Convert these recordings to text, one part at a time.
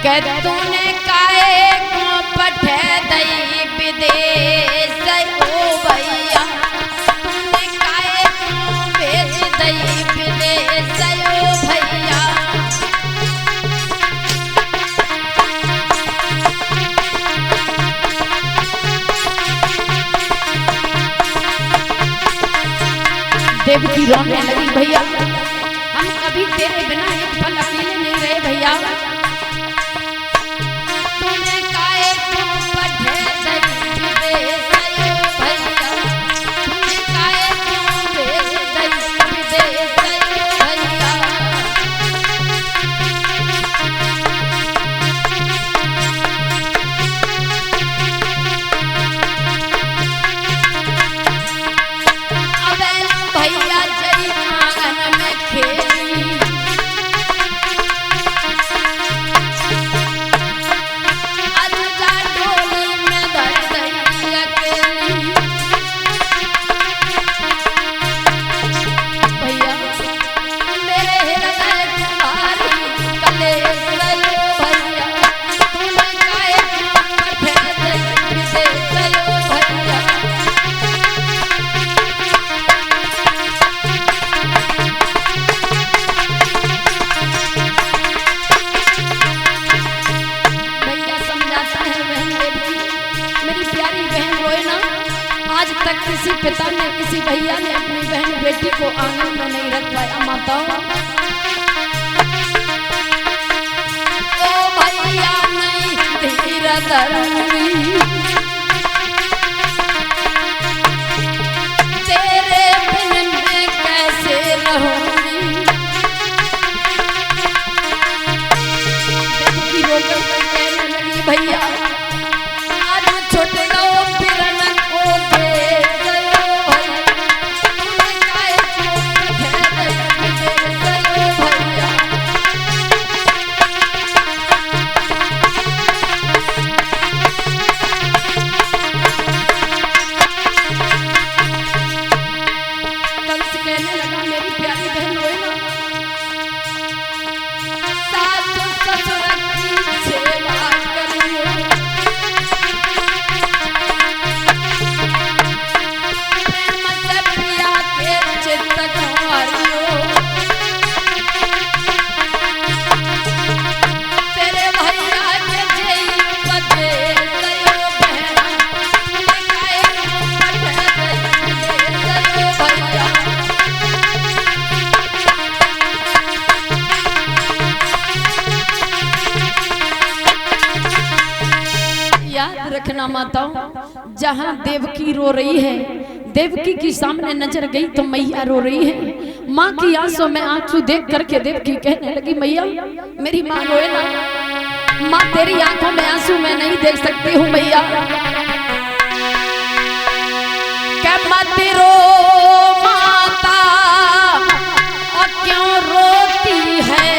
कह तूने काहे को पठे दई विदेश ओ भैया, तूने काहे को भेज दई विदेश ओ भैया। देवकी रोने लगी, भैया हम कभी तेरे बिना एक पल अकेले नहीं रहे भैया। तूने काहे को पठे दई विदेश ओ भैया, तूने काहे को भेज दई विदेश ओ भैया। भैया जई आंगन में खेली, अजा डोली में धर दई अकेली। भैया मेरे हृदय तुम्हारी कलेश लो भैया, तूने काहे को पठे दई विदेश लो भैया। आज तक किसी पिता ने, किसी भैया ने अपनी बहन बेटी को आंगन में नहीं रख पाया। माताओं ओ भैया नहीं धीर धरूंगी, तेरे बिन मैं कैसे रहूंगी। देवकी रोकर कहने लगी, भैया आज छोटे गाँव रखना माताओं, जहाँ देवकी रो रही है, देवकी की सामने नजर गई तो मैया रो रही है। माँ की आंसू में आंसू देख करके देवकी कहने लगी, मैया मेरी माँ रोए ना, माँ तेरी आंखों में आंसू मैं नहीं देख सकती हूँ मैया। क्या मत रो माता, और क्यों रोती है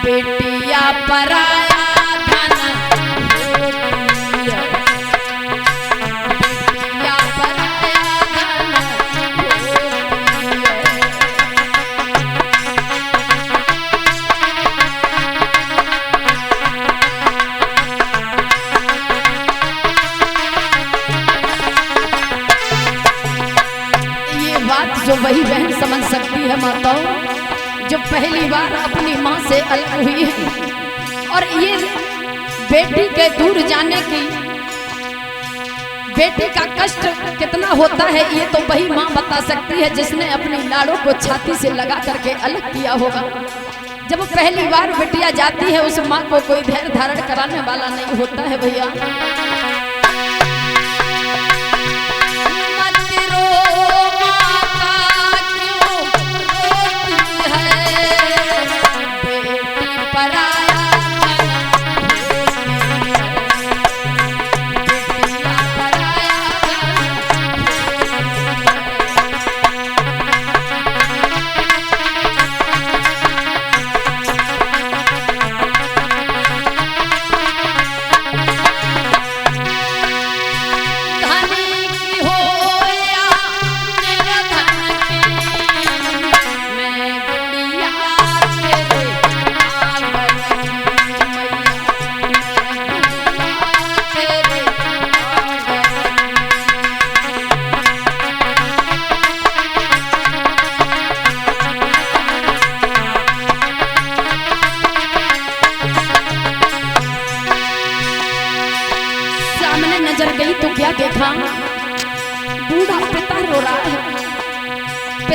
बेटिया पराया जो वही बहन समझ सकती है माताओं, जो पहली बार अपनी माँ से अलग हुई है। और ये बेटी के दूर जाने की, बेटी का कष्ट कितना होता है ये तो वही माँ बता सकती है जिसने अपनी लाड़ों को छाती से लगा करके अलग किया होगा। जब पहली बार बेटिया जाती है उस माँ को कोई धैर्य धारण कराने वाला नहीं होता है भैया।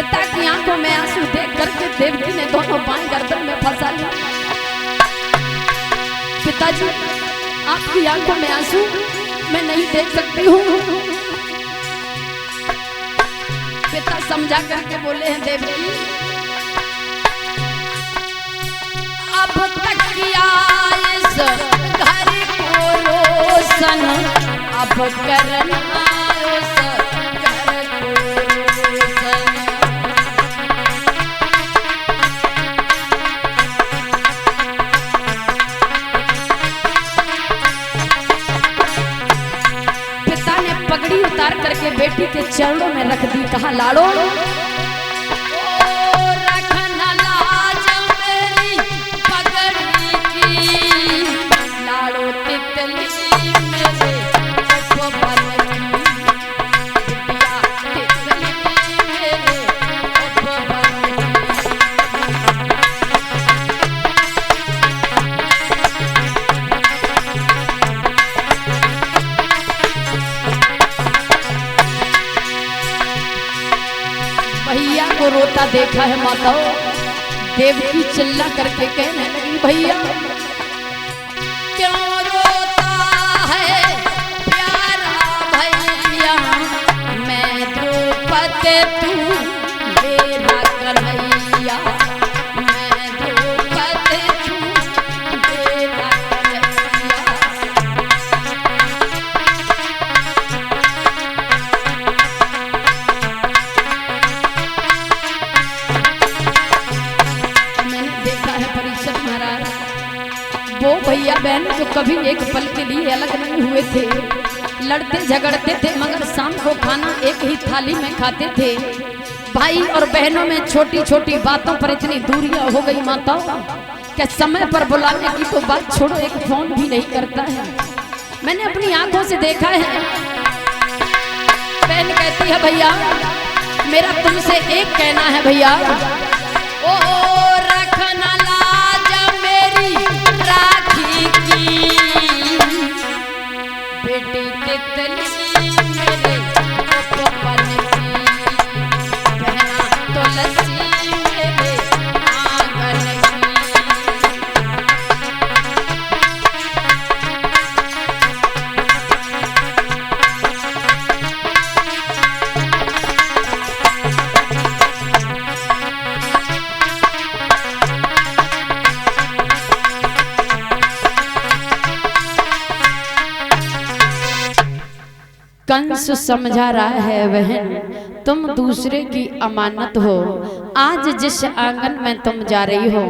पिता की आंखों में आंसू देख करके देवकी ने दोनों बाएं गर्दन में फंसा लिया। पिताजी, आपकी आंखों में आंसू मैं नहीं देख सकती हूँ। पिता समझा करके बोले हैं, देवकी अब तक किया इस घर को रोशन, अब करना इस घर को रोशन। पिता ने पगड़ी उतार करके बेटी के चरणों में रख दी। कहा, लाड़ो रखना लाज मेरी पगड़ी की, लाड़ो तितली मेरे उपवन की, बिटिया तितली मेरे उपवन की। भैया को रोता देखा है माताओं। देवकी चिल्ला करके कहने लगी, भैया क्यों रोता है प्यारा भैया, मैं द्रौपदी तू मेरा कन्हैया, मैं द्रौपदी तू मेरा कन्हैया। वो भैया बहन जो कभी एक पल के लिए अलग नहीं हुए थे, लड़ते झगड़ते थे मगर शाम को खाना एक ही थाली में खाते थे। भाई और बहनों में छोटी छोटी बातों पर इतनी दूरियां हो गई माताओं, क्या समय पर बुलाने की तो बात छोड़ो, एक फोन भी नहीं करता है। मैंने अपनी आंखों से देखा है। बहन कहती है, भैया मेरा तुमसे एक कहना है भैया, ओ रखना लाज मेरी राखी की, बेटी तितली मेरे उपवन की, बहना तुलसी मेरे आंगन की। कंस समझा रहा है, बहन तुम दूसरे की अमानत हो। आज जिस आंगन में तुम जा रही हो,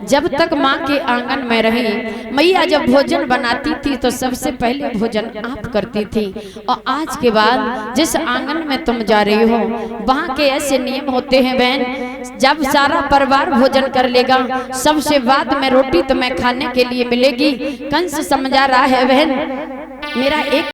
जब तक माँ के आंगन में रही, मैया जब भोजन बनाती थी तो सबसे पहले भोजन आप करती थी, और आज के बाद जिस आंगन में तुम जा रही हो वहाँ के ऐसे नियम होते हैं बहन, जब सारा परिवार भोजन कर लेगा सबसे बाद में रोटी तुम्हें खाने के लिए मिलेगी। कंस समझा रहा है, बहन मेरा एक